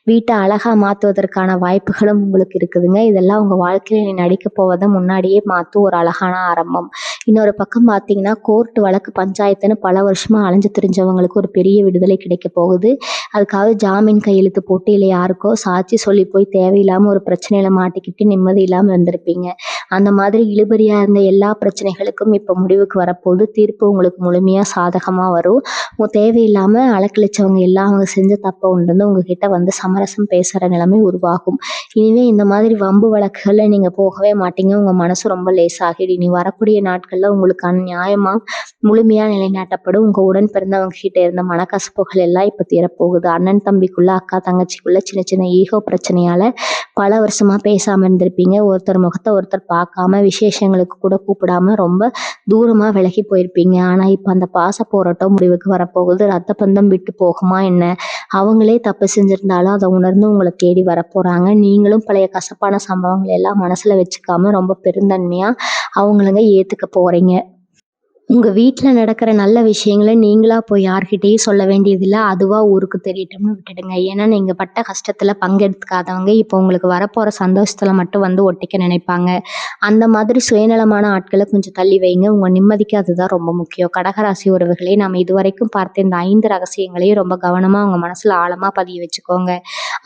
S1: வீட்டை அழகா மாத்துவதற்கான வாய்ப்புகளும் உங்களுக்கு இருக்குதுங்க. இதெல்லாம் உங்க வாழ்க்கையில நீ நடிக்க போவதை முன்னாடியே மாத்தும் ஒரு அழகான ஆரம்பம். இன்னொரு பக்கம் பார்த்தீங்கன்னா, கோர்ட் வழக்கு பஞ்சாயத்துன்னு பல வருஷமா அலைஞ்சு திரிஞ்சவங்களுக்கு ஒரு பெரிய விடுதலை கிடைக்க போகுது. அதுக்காக ஜாமீன் கையெழுத்து போட்டு இல்லை யாருக்கோ சாட்சி சொல்லி போய் தேவையில்லாம ஒரு பிரச்சனையில மாட்டிக்கிட்டு நிம்மதி இல்லாம இருந்திருப்பீங்க. அந்த மாதிரி இழுபறியா இருந்த எல்லா பிரச்சனைகளுக்கும் இப்போ முடிவுக்கு வரப்போகுது. தீர்ப்பு உங்களுக்கு முழுமையா சாதகமா வரும். உங்க தேவையில்லாம அலக்கழிச்சவங்க எல்லாம் அவங்க செஞ்ச தப்பை உண்டு உங்ககிட்ட வந்து சமரசம் பேசுற நிலைமை உருவாகும். இனிமே இந்த மாதிரி வம்பு வழக்குகள்ல நீங்க போகவே மாட்டீங்க. உங்க மனசு ரொம்ப லேசாகிடும். இனி வரக்கூடிய நாட்கள்ல உங்களுக்கான நியாயமா முழுமையா நிலைநாட்டப்படும். உங்க உடன் பிறந்தவங்க கிட்ட இருந்த மனக்கசப்புகள் எல்லாம் இப்ப தீரப்போகுது. அண்ணன் தம்பிக்குள்ள, அக்கா தங்கச்சிக்குள்ள சின்ன சின்ன ஈகோ பிரச்சனையால பல வருஷமா பேசாம இருந்திருப்பீங்க. ஒருத்தர் முகத்தை ஒருத்தர் பார்க்காம விசேஷங்களுக்கு கூட கூப்பிடாம ரொம்ப தூரமா விலகி போயிருப்பீங்க. ஆனா இப்ப அந்த பாச போராட்டம் முடிவுக்கு வரப்போகுது. ரத்த பந்தம் விட்டு போகுமா என்ன? அவங்களே தப்பு செஞ்சிருந்தாலும் அதை உணர்ந்து உங்களை தேடி வரப்போறாங்க. நீங்களும் பழைய கசப்பான சம்பவங்களை எல்லாம் மனசுல வச்சுக்காம ரொம்ப பெருந்தன்மையா அவங்களுங்க ஏத்துக்க போறீங்க. உங்க வீட்ல நடக்கிற நல்ல விஷயங்கள நீங்களா போய் யார்கிட்டயும் சொல்ல வேண்டியதில்ல. அதுவா ஊருக்கு தெரியட்டும்னு விட்டுடுங்க. ஏன்னா நீங்க பட்ட கஷ்டத்துல பங்கெடுத்துக்காதவங்க இப்போ உங்களுக்கு வரப்போற சந்தோஷத்துல மட்டும் வந்து ஒட்டிக்க நினைப்பாங்க. அந்த மாதிரி சுயநலமான ஆட்களை கொஞ்சம் தள்ளி வைங்க. உங்க நிம்மதிக்கு அதுதான் ரொம்ப முக்கியம். கடகராசி உறவுகளே, நம்ம இதுவரைக்கும் பார்த்த இந்த 5 ரகசியங்களையும் ரொம்ப கவனமா உங்க மனசுல ஆழமா பதிய வச்சுக்கோங்க.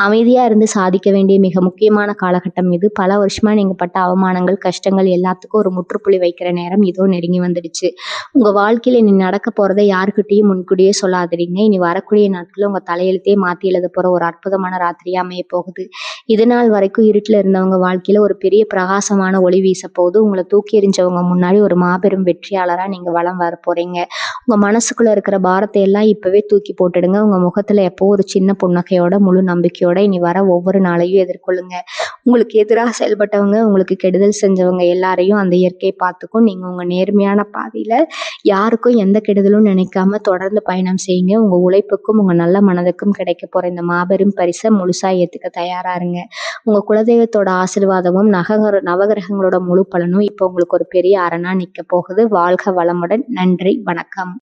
S1: அமைதியா இருந்து சாதிக்க வேண்டிய மிக முக்கியமான காலகட்டம் இது. பல வருஷமா நீங்க பட்ட அவமானங்கள், கஷ்டங்கள் எல்லாத்துக்கும் ஒரு முற்றுப்புள்ளி வைக்கிற நேரம் இதோ நெருங்கி வந்துடுச்சு. உங்க வாழ்க்கையில இனி நடக்க போறதை யாருக்கிட்டையும் முன்கூட்டியே சொல்லாதீங்க. இனி வரக்கூடிய நாட்கள்ல உங்க தலையெழுத்தே மாத்தி எழுத போற ஒரு அற்புதமான ராத்திரியா அமைய போகுது. இது நாள் வரைக்கும் இருட்டுல இருந்தவங்க வாழ்க்கையில ஒரு பெரிய பிரகாசமான ஒளி வீச போகுது. உங்களை தூக்கி எறிஞ்சவங்க முன்னாடி ஒரு மாபெரும் வெற்றியாளரா நீங்க வலம் வர போறீங்க. உங்க மனசுக்குள்ள இருக்கிற பாரத்தை எல்லாம் இப்பவே தூக்கி போட்டுடுங்க. உங்க முகத்துல எப்போ ஒரு சின்ன புன்னகையோட, முழு நம்பிக்கையோட இனி வர ஒவ்வொரு நாளையும் எதிர்கொள்ளுங்க. உங்களுக்கு எதிராக செயல்பட்டவங்க, உங்களுக்கு கெடுதல் செஞ்சவங்க எல்லாரையும் அந்த இயற்கை பார்த்துக்கும். நீங்க உங்க நேர்மையான பாதையில யாருக்கும் எந்த கெடுதலும் நினைக்காம தொடர்ந்து பயணம் செய்யுங்க. உங்க உழைப்புக்கும் உங்க நல்ல மனதுக்கும் கிடைக்க போற இந்த மாபெரும் பரிசை முழுசா ஏத்துக்க தயாரா இருங்க. உங்க குலதெய்வத்தோட ஆசீர்வாதமும் நவகிரகங்களோட முழு பலனும் இப்போ உங்களுக்கு ஒரு பெரிய அரணா நிக்க போகுது. வாழ்க வளமுடன். நன்றி, வணக்கம்.